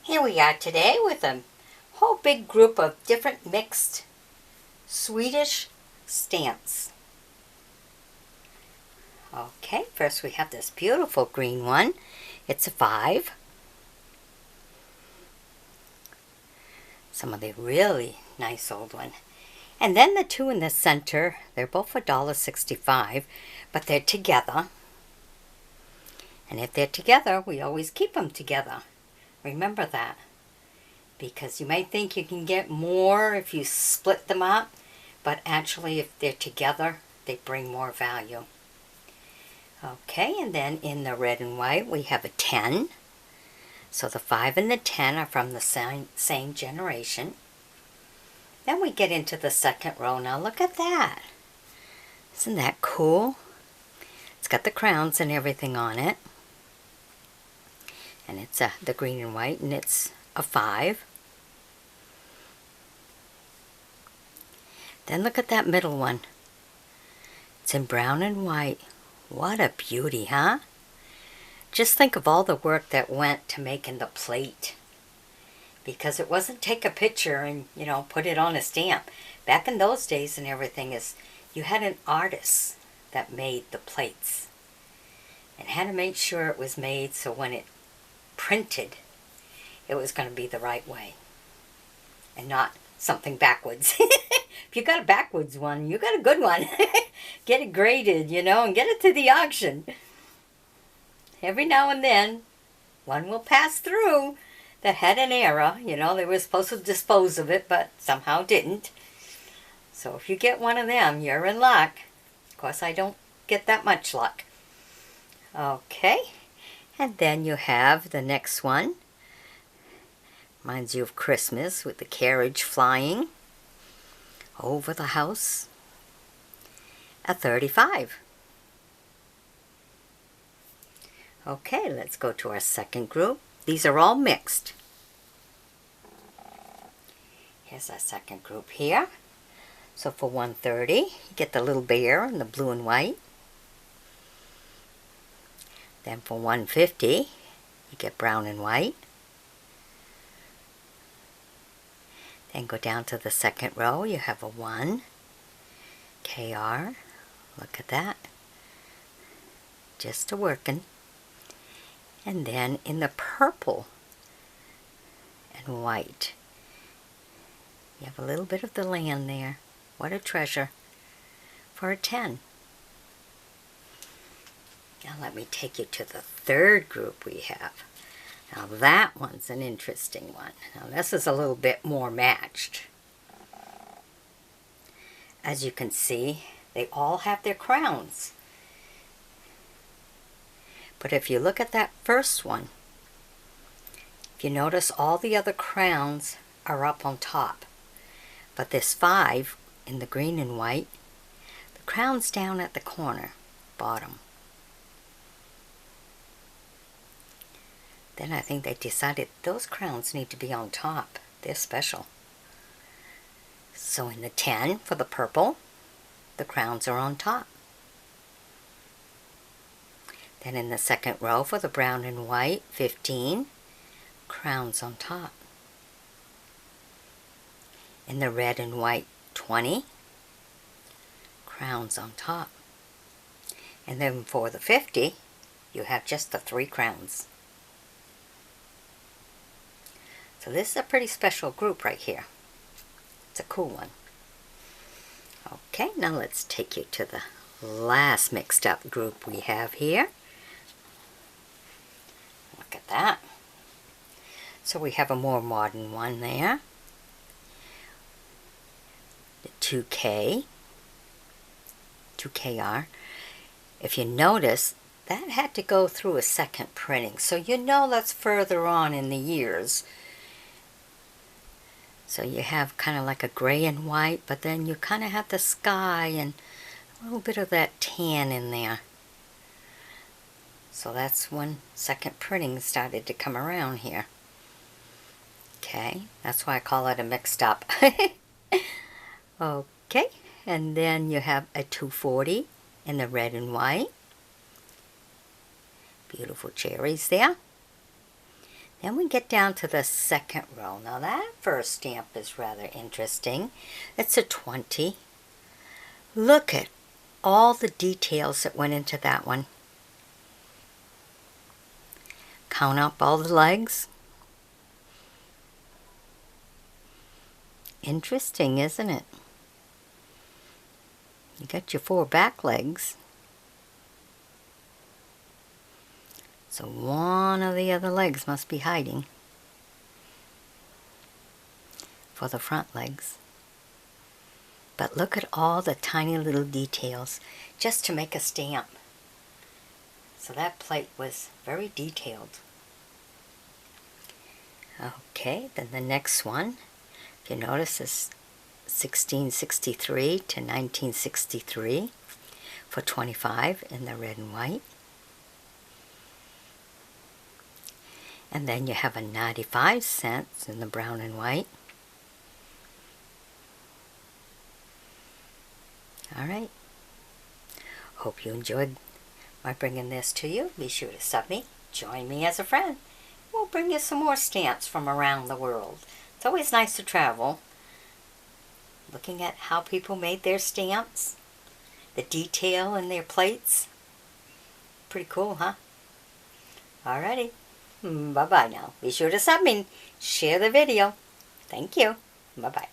Here we are today with a whole big group of different mixed Swedish stamps. Okay, first we have this beautiful green one. It's a 5. Some of the really nice old one. And then the two in the center, they're both $1.65, but they're together. And if they're together, we always keep them together. Remember that. Because you might think you can get more if you split them up, but actually if they're together, they bring more value. Okay, and then in the red and white, we have a 10. So the 5 and the 10 are from the same generation. Then we get into the second row. Now look at that. Isn't that cool? It's got the crowns and everything on it. And it's the green and white, and it's a 5. Then look at that middle one. It's in brown and white. What a beauty, huh? Just think of all the work that went to making the plate. Because it wasn't take a picture and, put it on a stamp. Back in those days and everything you had an artist that made the plates. And had to make sure it was made so when it printed, it was going to be the right way. And not something backwards. If you got a backwards one, you got a good one. Get it graded, and get it to the auction. Every now and then, one will pass through that had an error. They were supposed to dispose of it, but somehow didn't. So if you get one of them, you're in luck. Of course, I don't get that much luck. Okay, and then you have the next one. Reminds you of Christmas with the carriage flying over the house. A 35. Okay, let's go to our second group. These are all mixed. Here's our second group here. So for 130, you get the little bear in the blue and white. Then for 150, you get brown and white. Then go down to the second row, you have a 1, KR, look at that, just a working. And then in the purple and white, you have a little bit of the land there. What a treasure for a 10. Now let me take you to the third group we have. Now that one's an interesting one. Now this is a little bit more matched. As you can see, they all have their crowns. But if you look at that first one, if you notice all the other crowns are up on top. But this 5 in the green and white, the crown's down at the corner, bottom. Then I think they decided those crowns need to be on top. They're special. So in the 10 for the purple, the crowns are on top. Then in the second row for the brown and white, 15, crowns on top. In the red and white, 20, crowns on top. And then for the 50, you have just the 3 crowns. So this is a pretty special group right here. It's a cool one. Okay, now let's take you to the last mixed up group we have here. Look at that. So we have a more modern one there. The 2K, 2KR. If you notice, that had to go through a second printing. So that's further on in the years. So you have kind of like a gray and white, but then you kind of have the sky and a little bit of that tan in there. So that's when second printing started to come around here. Okay, that's why I call it a mixed up. Okay, and then you have a 240 in the red and white. Beautiful cherries there. Then we get down to the second row. Now that first stamp is rather interesting. It's a 20. Look at all the details that went into that one. Count up all the legs. Interesting, isn't it? You got your 4 back legs. So one of the other legs must be hiding for the front legs. But look at all the tiny little details just to make a stamp. So that plate was very detailed. Okay, then the next one, if you notice, is 1663 to 1963 for 25 in the red and white. And then you have a 95 cents in the brown and white. Alright. Hope you enjoyed my bringing this to you. Be sure to sub me. Join me as a friend. We'll bring you some more stamps from around the world. It's always nice to travel, looking at how people made their stamps, the detail in their plates. Pretty cool, huh? Alrighty. Bye-bye now. Be sure to sub me. Share the video. Thank you. Bye-bye.